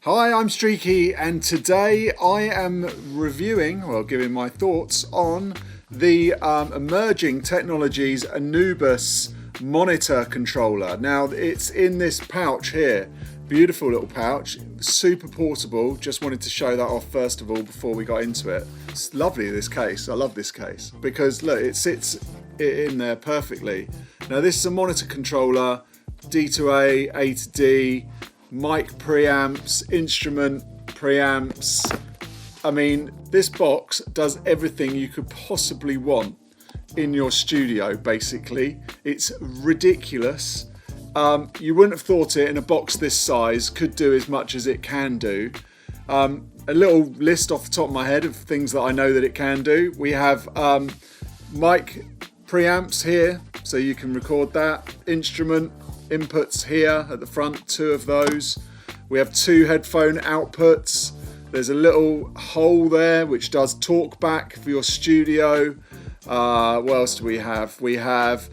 Hi, I'm Streaky, and today I am giving my thoughts on the emerging technologies Anubis monitor controller. Now, it's in this pouch here. Beautiful little pouch, super portable. Just wanted to show that off first of all before we got into it. It's lovely, this case. I love this case because look, it sits in there perfectly. Now, this is a monitor controller, D to A, A to D, mic preamps, instrument preamps. I mean, this box does everything you could possibly want in your studio, basically. It's ridiculous. You wouldn't have thought it in a box this size could do as much as it can do. A little list off the top of my head of things that I know that it can do. We have mic preamps here, so you can record that. Instrument inputs here at the front, 2 of those. We have 2 headphone outputs. There's a little hole there which does talk back for your studio. What else do we have? We have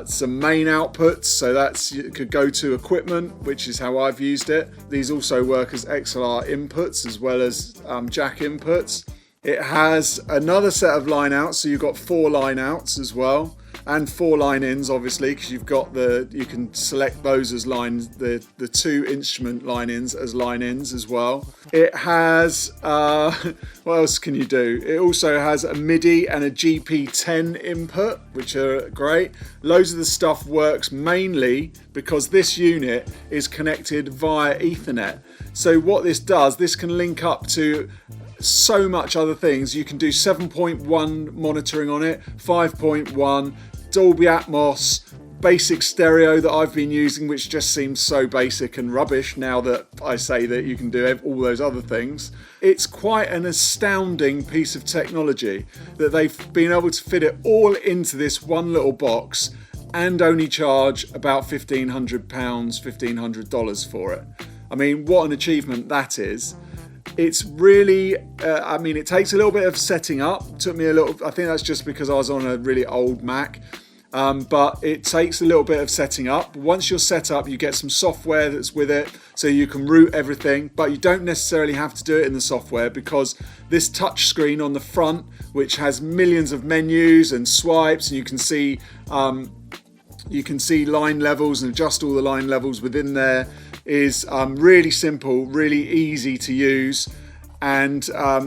some main outputs, so you could go to equipment, which is how I've used it. These also work as XLR inputs as well as jack inputs. It has another set of line outs, so you've got 4 line outs as well, and 4 line ins, obviously, because you've got you can select those as lines, the 2 instrument line ins as line ins as well. It has what else can you do? It also has a MIDI and a GP10 input, which are great. Loads of the stuff works mainly because this unit is connected via Ethernet. So what this does, this can link up to so much other things. You can do 7.1 monitoring on it, 5.1, Dolby Atmos, basic stereo that I've been using, which just seems so basic and rubbish now that I say that you can do all those other things. It's quite an astounding piece of technology that they've been able to fit it all into this one little box and only charge about £1,500, $1,500 for it. I mean, what an achievement that is. It's really, it takes a little bit of setting up. I think that's just because I was on a really old Mac. But it takes a little bit of setting up. Once you're set up, you get some software that's with it, so you can root everything, but you don't necessarily have to do it in the software, because this touch screen on the front, which has millions of menus and swipes, and you can see line levels and adjust all the line levels within there, is really simple, really easy to use. And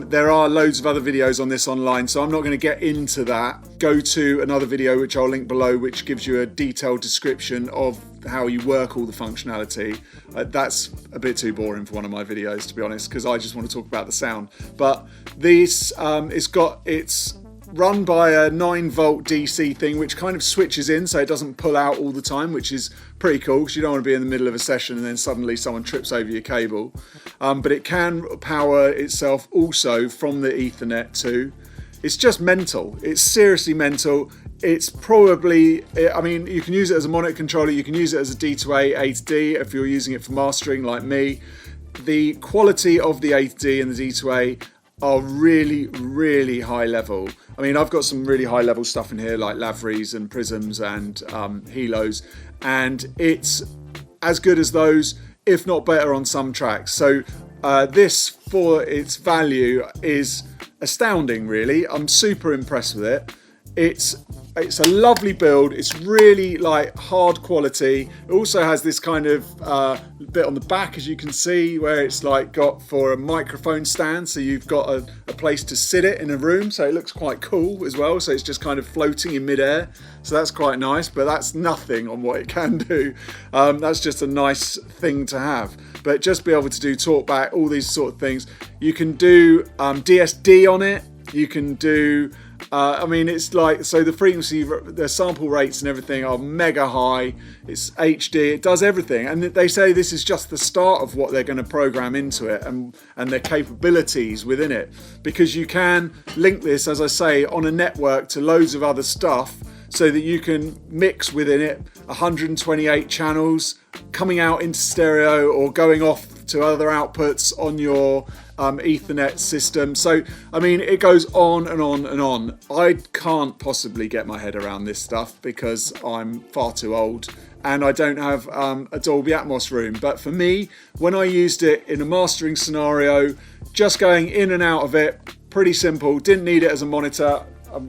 there are loads of other videos on this online, so I'm not going to get into that. Go to another video which I'll link below, which gives you a detailed description of how you work all the functionality. That's a bit too boring for one of my videos, to be honest, because I just want to talk about the sound. But this it's run by a 9-volt DC thing, which kind of switches in so it doesn't pull out all the time, which is pretty cool because you don't want to be in the middle of a session and then suddenly someone trips over your cable. But it can power itself also from the Ethernet too. It's just mental. It's seriously mental. It's probably, you can use it as a monitor controller, you can use it as a D to A, A to D if you're using it for mastering like me. The quality of the A to D and the D to A are really, really high level. I mean, I've got some really high level stuff in here like Lavries and Prisms and Helos, and it's as good as those, if not better on some tracks. So this, for its value, is astounding, really. I'm super impressed with it. It's a lovely build. It's really like hard quality. It also has this kind of bit on the back, as you can see, where it's like got for a microphone stand, so you've got a place to sit it in a room, so it looks quite cool as well. So it's just kind of floating in midair, so that's quite nice, but that's nothing on what it can do. That's just a nice thing to have. But just be able to do talkback, all these sort of things. You can do DSD on it. You can do it's like, so the frequency, the sample rates and everything are mega high. It's HD, it does everything. And they say this is just the start of what they're going to program into it and their capabilities within it. Because you can link this, as I say, on a network to loads of other stuff, so that you can mix within it 128 channels coming out into stereo or going off to other outputs on your Ethernet system. So, I mean, it goes on and on and on. I can't possibly get my head around this stuff because I'm far too old and I don't have a Dolby Atmos room. But for me, when I used it in a mastering scenario, just going in and out of it, pretty simple. Didn't need it as a monitor.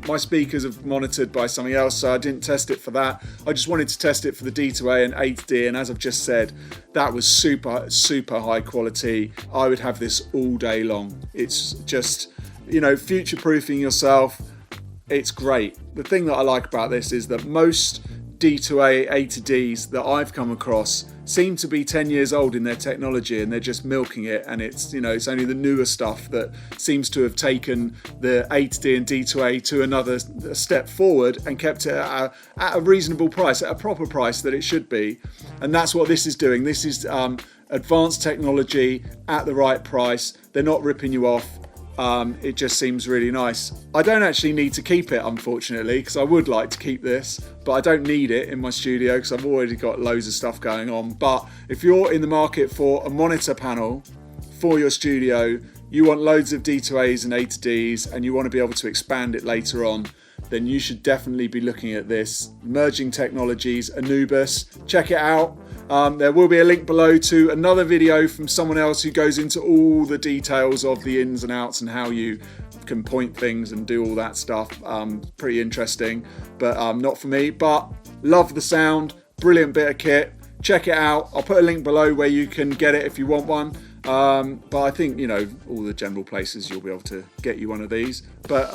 My speakers are monitored by something else, so I didn't test it for that. I just wanted to test it for the D2A and A to D, and as I've just said, that was super, super high quality. I would have this all day long. It's just, you know, future-proofing yourself. It's great. The thing that I like about this is that most D2A, A to Ds that I've come across seem to be 10 years old in their technology, and they're just milking it, and it's, you know, it's only the newer stuff that seems to have taken the A to D and D2A to another step forward and kept it at a reasonable price, at a proper price that it should be. And that's what this is doing. This is advanced technology at the right price. They're not ripping you off. It just seems really nice. I don't actually need to keep it, unfortunately, because I would like to keep this, but I don't need it in my studio because I've already got loads of stuff going on. But if you're in the market for a monitor panel for your studio, you want loads of D2As and A to Ds, and you want to be able to expand it later on, then you should definitely be looking at this. Emerging Technologies, Anubis. Check it out. There will be a link below to another video from someone else who goes into all the details of the ins and outs and how you can point things and do all that stuff. Pretty interesting, but not for me. But love the sound, brilliant bit of kit. Check it out. I'll put a link below where you can get it if you want one. But I think, you know, all the general places you'll be able to get you one of these. But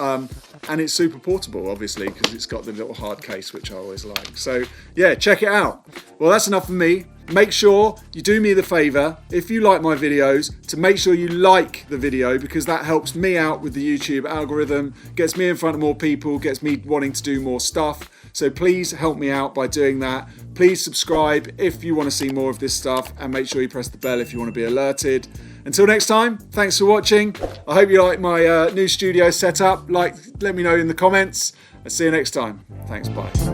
and it's super portable, obviously, because it's got the little hard case, which I always like. So yeah, check it out. Well, that's enough for me. Make sure you do me the favour, if you like my videos, to make sure you like the video, because that helps me out with the YouTube algorithm, gets me in front of more people, gets me wanting to do more stuff. So please help me out by doing that. Please subscribe if you want to see more of this stuff, and make sure you press the bell if you want to be alerted. Until next time, thanks for watching. I hope you like my new studio setup. Let me know in the comments. I'll see you next time. Thanks, bye.